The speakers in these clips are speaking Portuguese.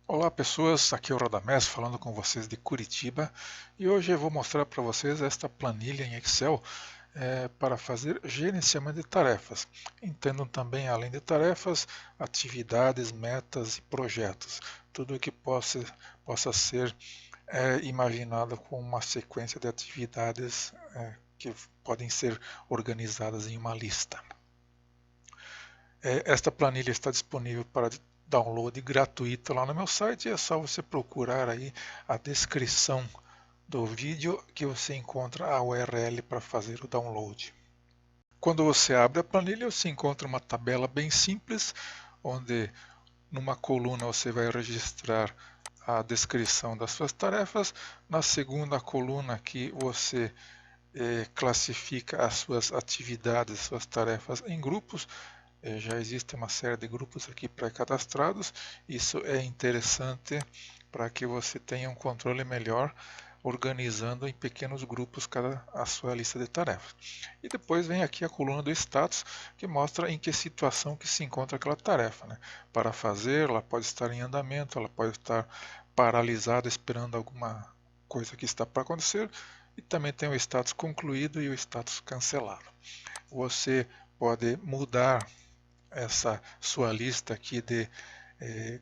Olá pessoas, aqui é o Radamés falando com vocês de Curitiba e hoje eu vou mostrar para vocês esta planilha em Excel para fazer gerenciamento de tarefas. Entendam também, além de tarefas, atividades, metas e projetos. Tudo que possa ser imaginado como uma sequência de atividades que podem ser organizadas em uma lista. Esta planilha está disponível para download gratuito lá no meu site. É só você procurar aí a descrição do vídeo que você encontra a URL para fazer o download. Quando você abre a planilha, você encontra uma tabela bem simples, onde numa coluna você vai registrar a descrição das suas tarefas. Na segunda coluna aqui você classifica as suas atividades, suas tarefas em grupos. Já existe uma série de grupos aqui pré-cadastrados. Isso é interessante para que você tenha um controle melhor organizando em pequenos grupos a sua lista de tarefas. E depois vem aqui a coluna do status, que mostra em que situação que se encontra aquela tarefa. Né? Para fazer, ela pode estar em andamento, ela pode estar paralisada esperando alguma coisa que está para acontecer, e também tem o status concluído e o status cancelado. Você pode mudar essa sua lista aqui de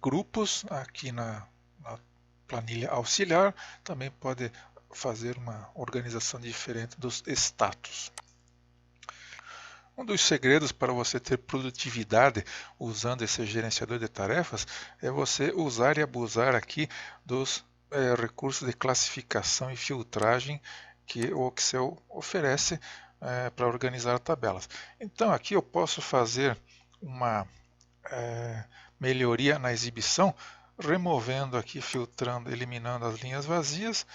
grupos aqui na planilha auxiliar. Também pode fazer uma organização diferente dos status. Um dos segredos para você ter produtividade usando esse gerenciador de tarefas é você usar e abusar aqui dos recursos de classificação e filtragem que o Excel oferece para organizar tabelas. Então aqui eu posso fazer uma melhoria na exibição, removendo aqui, filtrando, eliminando as linhas vazias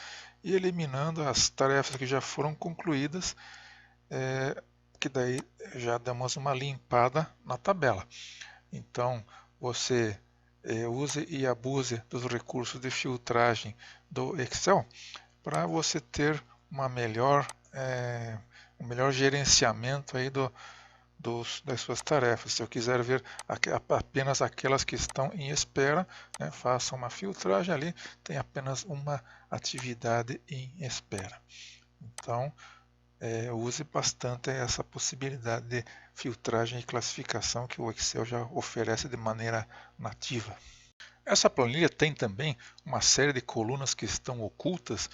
e eliminando as tarefas que já foram concluídas, que daí já damos uma limpada na tabela. Então você use e abuse dos recursos de filtragem do Excel para você ter um melhor gerenciamento aí das suas tarefas. Se eu quiser ver apenas aquelas que estão em espera, né, faça uma filtragem ali, tem apenas uma atividade em espera. Então, use bastante essa possibilidade de filtragem e classificação que o Excel já oferece de maneira nativa. Essa planilha tem também uma série de colunas que estão ocultas,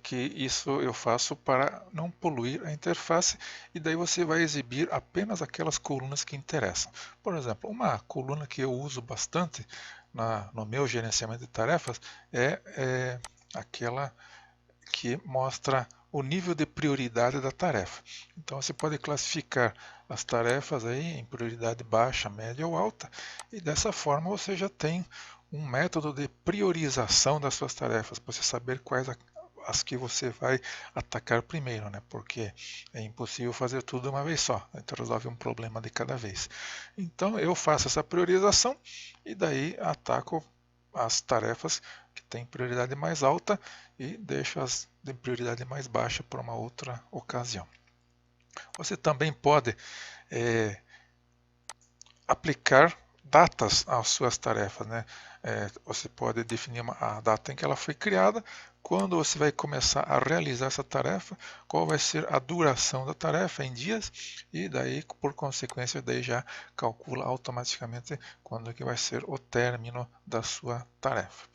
que isso eu faço para não poluir a interface, e daí você vai exibir apenas aquelas colunas que interessam. Por exemplo, uma coluna que eu uso bastante no meu gerenciamento de tarefas é aquela que mostra o nível de prioridade da tarefa. Então você pode classificar as tarefas aí em prioridade baixa, média ou alta, e dessa forma você já tem um método de priorização das suas tarefas, para você saber quais as que você vai atacar primeiro, né? Porque é impossível fazer tudo de uma vez só, então resolve um problema de cada vez. Então eu faço essa priorização e daí ataco as tarefas que têm prioridade mais alta e deixo as de prioridade mais baixa para uma outra ocasião. Você também pode aplicar datas às suas tarefas, né? Você pode definir a data em que ela foi criada, quando você vai começar a realizar essa tarefa, qual vai ser a duração da tarefa em dias, e daí, por consequência, daí já calcula automaticamente quando que vai ser o término da sua tarefa.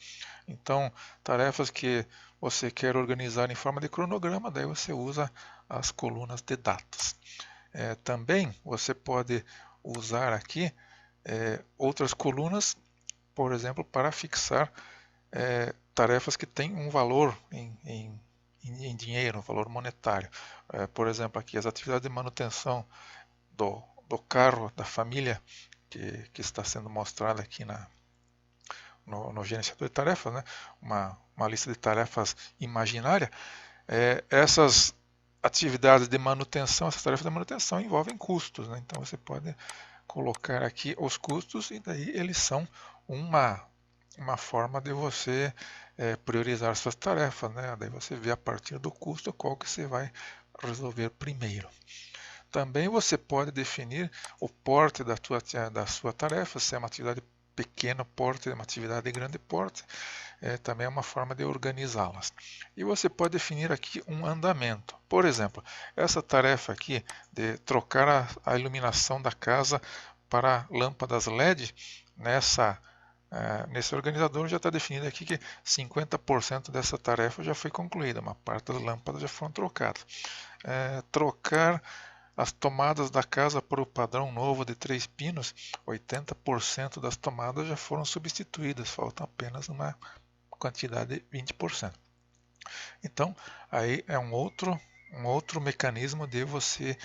Então, tarefas que você quer organizar em forma de cronograma, daí você usa as colunas de datas. Também você pode usar aqui outras colunas, por exemplo, para fixar tarefas que têm um valor em dinheiro, um valor monetário. Por exemplo, aqui as atividades de manutenção do carro da família, que está sendo mostrada aqui no gerenciador de tarefas, né? uma lista de tarefas imaginária. Essas atividades de manutenção, essas tarefas de manutenção envolvem custos, né? Então você pode colocar aqui os custos, e daí eles são uma forma de você priorizar suas tarefas, né? Daí você vê a partir do custo qual que você vai resolver primeiro. Também você pode definir o porte da sua tarefa, se é uma atividade pequeno porte, uma atividade de grande porte, também é uma forma de organizá-las. E você pode definir aqui um andamento. Por exemplo, essa tarefa aqui de trocar a iluminação da casa para lâmpadas LED, nesse organizador já está definido aqui que 50% dessa tarefa já foi concluída, uma parte das lâmpadas já foram trocadas. Trocar as tomadas da casa para o padrão novo de 3 pinos, 80% das tomadas já foram substituídas, falta apenas uma quantidade de 20%. Então, aí é um outro mecanismo de você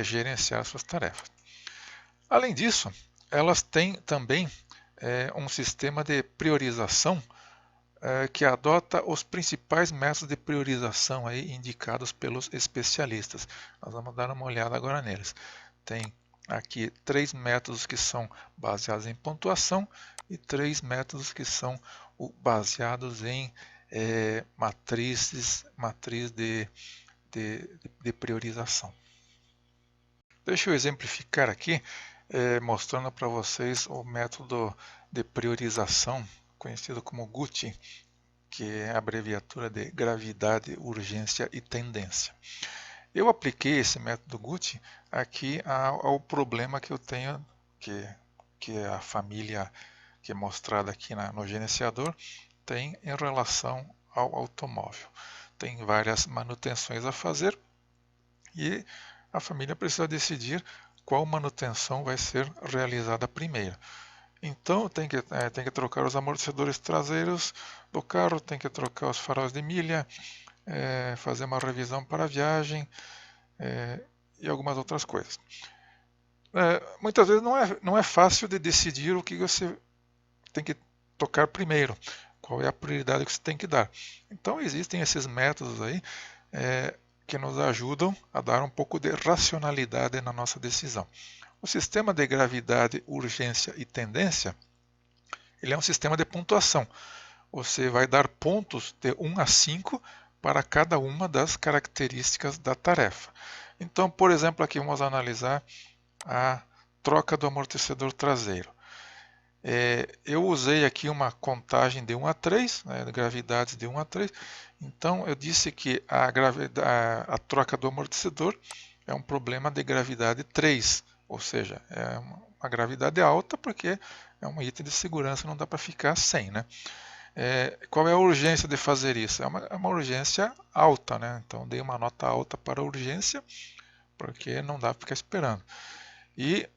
gerenciar suas tarefas. Além disso, elas têm também um sistema de priorização que adota os principais métodos de priorização aí indicados pelos especialistas. Nós vamos dar uma olhada agora neles. Tem aqui 3 métodos que são baseados em pontuação e 3 métodos que são baseados em matriz de priorização. Deixa eu exemplificar aqui, mostrando para vocês o método de priorização conhecido como GUT, que é a abreviatura de gravidade, urgência e tendência. Eu apliquei esse método GUT aqui ao problema que eu tenho, que a família que é mostrada aqui no gerenciador tem em relação ao automóvel. Tem várias manutenções a fazer e a família precisa decidir qual manutenção vai ser realizada primeiro. Então tem que trocar os amortecedores traseiros do carro, tem que trocar os faróis de milha, fazer uma revisão para a viagem e algumas outras coisas. Muitas vezes não é fácil de decidir o que você tem que tocar primeiro, qual é a prioridade que você tem que dar. Então existem esses métodos aí que nos ajudam a dar um pouco de racionalidade na nossa decisão. O sistema de gravidade, urgência e tendência, ele é um sistema de pontuação. Você vai dar pontos de 1 a 5 para cada uma das características da tarefa. Então, por exemplo, aqui vamos analisar a troca do amortecedor traseiro. Eu usei aqui uma contagem de 1 a 3, gravidades de 1 a 3. Então, eu disse que a troca do amortecedor é um problema de gravidade 3. Ou seja, é uma gravidade alta porque é um item de segurança, não dá para ficar sem. Qual é a urgência de fazer isso? É uma urgência alta, então dei uma nota alta para a urgência, porque não dá para ficar esperando. E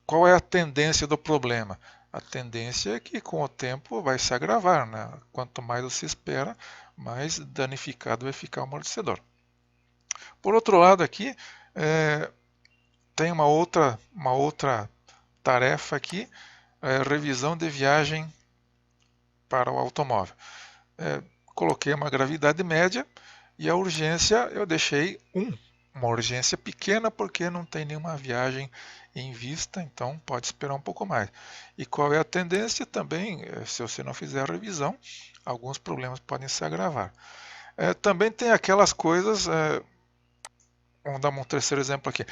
qual é a tendência do problema? A tendência é que com o tempo vai se agravar. Quanto mais você espera, mais danificado vai ficar o amortecedor. Por outro lado aqui, tem uma outra tarefa aqui, revisão de viagem para o automóvel. Coloquei uma gravidade média e a urgência eu deixei 1. Uma urgência pequena porque não tem nenhuma viagem em vista, então pode esperar um pouco mais. E qual é a tendência? Também, se você não fizer a revisão, alguns problemas podem se agravar. Também tem aquelas coisas... Vamos dar um terceiro exemplo aqui.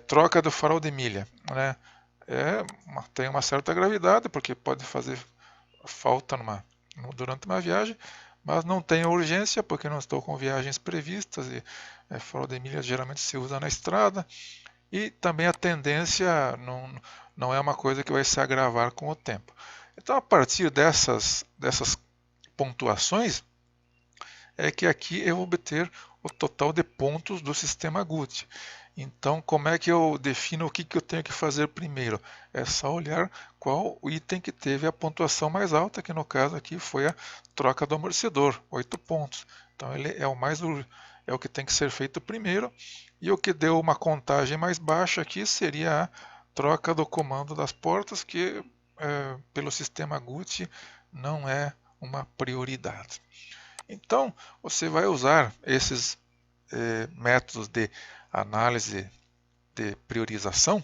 Troca do farol de milha. Tem uma certa gravidade, porque pode fazer falta durante uma viagem, mas não tem urgência, porque não estou com viagens previstas, e farol de milha geralmente se usa na estrada, e também a tendência não é uma coisa que vai se agravar com o tempo. Então, a partir dessas pontuações, é que aqui eu vou obter o total de pontos do sistema GUT. Então, como é que eu defino o que eu tenho que fazer primeiro? É só olhar qual o item que teve a pontuação mais alta, que no caso aqui foi a troca do amortecedor, 8 pontos. Então, ele é o que tem que ser feito primeiro. E o que deu uma contagem mais baixa aqui seria a troca do comando das portas, que pelo sistema GUT não é uma prioridade. Então, você vai usar esses métodos de análise de priorização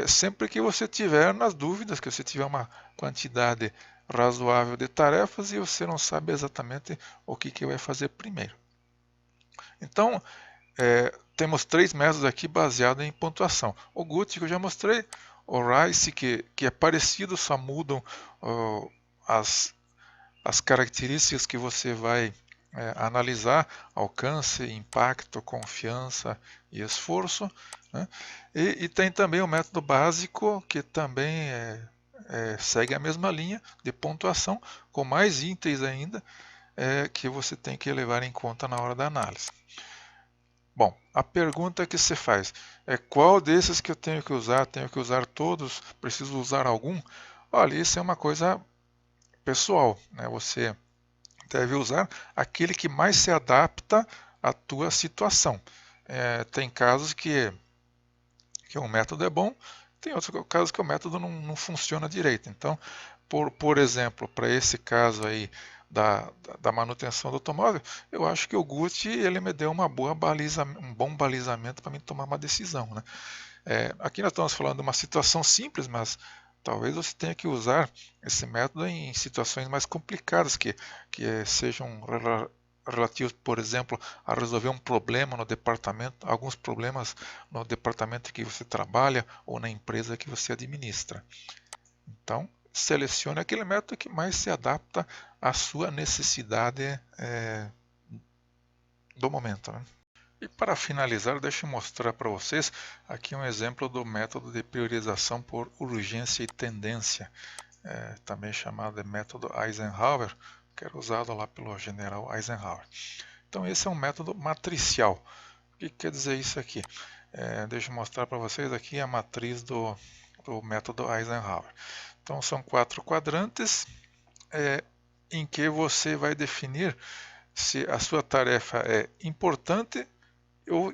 sempre que você tiver nas dúvidas, que você tiver uma quantidade razoável de tarefas e você não sabe exatamente o que vai fazer primeiro. Então, temos 3 métodos aqui baseados em pontuação. O GUT que eu já mostrei, o RICE, que é parecido, só mudam as características que você vai analisar: alcance, impacto, confiança e esforço, né? E tem também o método básico, que também segue a mesma linha de pontuação, com mais itens ainda, que você tem que levar em conta na hora da análise. Bom, a pergunta que se faz é: qual desses que eu tenho que usar? Tenho que usar todos? Preciso usar algum? Olha, isso é uma coisa pessoal, né? Você deve usar aquele que mais se adapta à tua situação. Tem casos que um método é bom, tem outros casos que o método não funciona direito. Então, por exemplo, para esse caso aí da manutenção do automóvel, eu acho que o Gucci ele me deu um bom balizamento para mim tomar uma decisão, né? Aqui nós estamos falando de uma situação simples, mas talvez você tenha que usar esse método em situações mais complicadas, que sejam relativos, por exemplo, a resolver um problema no departamento, alguns problemas no departamento que você trabalha ou na empresa que você administra. Então, selecione aquele método que mais se adapta à sua necessidade do momento, né? E para finalizar, deixa eu mostrar para vocês aqui um exemplo do método de priorização por urgência e tendência, também chamado de método Eisenhower, que era usado lá pelo general Eisenhower. Então esse é um método matricial. O que quer dizer isso aqui? Deixa eu mostrar para vocês aqui a matriz do método Eisenhower. Então são 4 quadrantes em que você vai definir se a sua tarefa é importante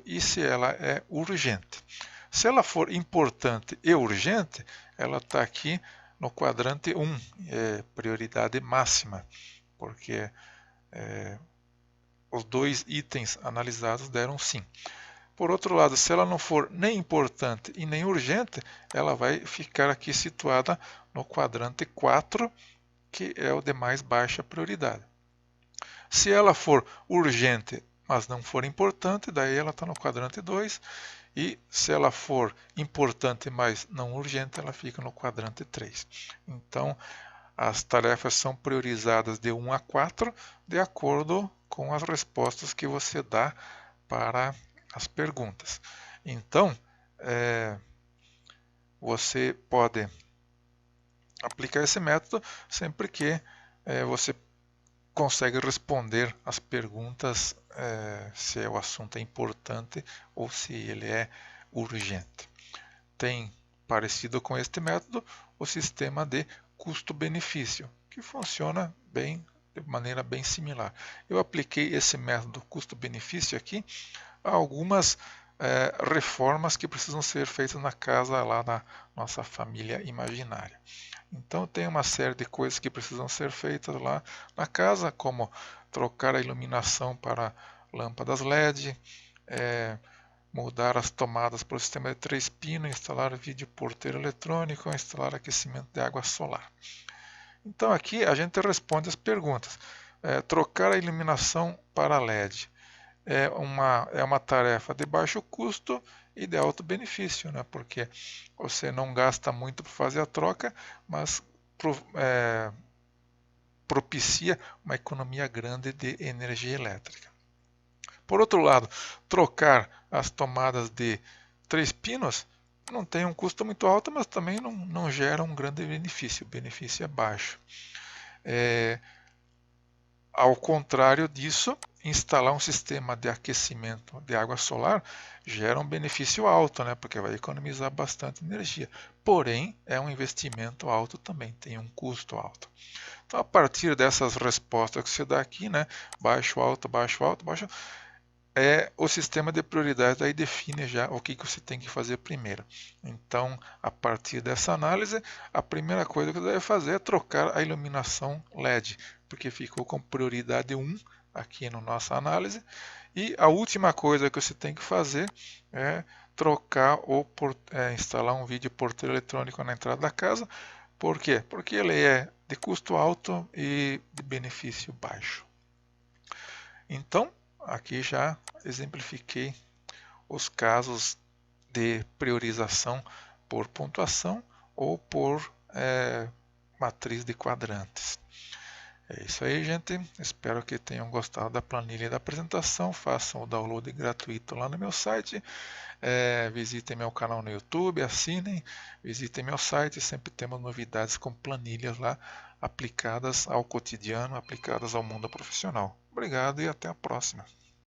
e se ela é urgente. Se ela for importante e urgente, ela está aqui no quadrante 1, prioridade máxima, porque os 2 itens analisados deram sim. Por outro lado, se ela não for nem importante e nem urgente, ela vai ficar aqui situada no quadrante 4, que é o de mais baixa prioridade. Se ela for urgente, mas não for importante, daí ela está no quadrante 2. E se ela for importante, mas não urgente, ela fica no quadrante 3. Então, as tarefas são priorizadas de 1 a 4, de acordo com as respostas que você dá para as perguntas. Então, você pode aplicar esse método sempre que você consegue responder as perguntas se o assunto é importante ou se ele é urgente. Tem parecido com este método o sistema de custo-benefício, que funciona de maneira bem similar. Eu apliquei esse método custo-benefício aqui a algumas reformas que precisam ser feitas na casa lá da nossa família imaginária. Então tem uma série de coisas que precisam ser feitas lá na casa, como trocar a iluminação para lâmpadas LED, mudar as tomadas para o sistema de 3 pinos, instalar vídeo porteiro eletrônico, instalar aquecimento de água solar. Então aqui a gente responde as perguntas. Trocar a iluminação para LED é uma tarefa de baixo custo e de alto benefício, né? Porque você não gasta muito para fazer a troca, mas propicia uma economia grande de energia elétrica. Por outro lado, trocar as tomadas de 3 pinos não tem um custo muito alto, mas também não gera um grande benefício. O benefício é baixo. Ao contrário disso, instalar um sistema de aquecimento de água solar gera um benefício alto, né? Porque vai economizar bastante energia. Porém, é um investimento alto também, tem um custo alto. Então, a partir dessas respostas que você dá aqui, né? Baixo, alto, baixo, alto, baixo, o sistema de prioridades aí define já o que você tem que fazer primeiro. Então, a partir dessa análise, a primeira coisa que você deve fazer é trocar a iluminação LED, porque ficou com prioridade 1 aqui na nossa análise. E a última coisa que você tem que fazer é trocar ou instalar um vídeo porteiro eletrônico na entrada da casa. Por quê? Porque ele é de custo alto e de benefício baixo. Então, aqui já exemplifiquei os casos de priorização por pontuação ou por matriz de quadrantes. É isso aí, gente. Espero que tenham gostado da planilha e da apresentação. Façam o download gratuito lá no meu site. Visitem meu canal no YouTube, assinem, visitem meu site. Sempre temos novidades com planilhas lá aplicadas ao cotidiano, aplicadas ao mundo profissional. Obrigado e até a próxima.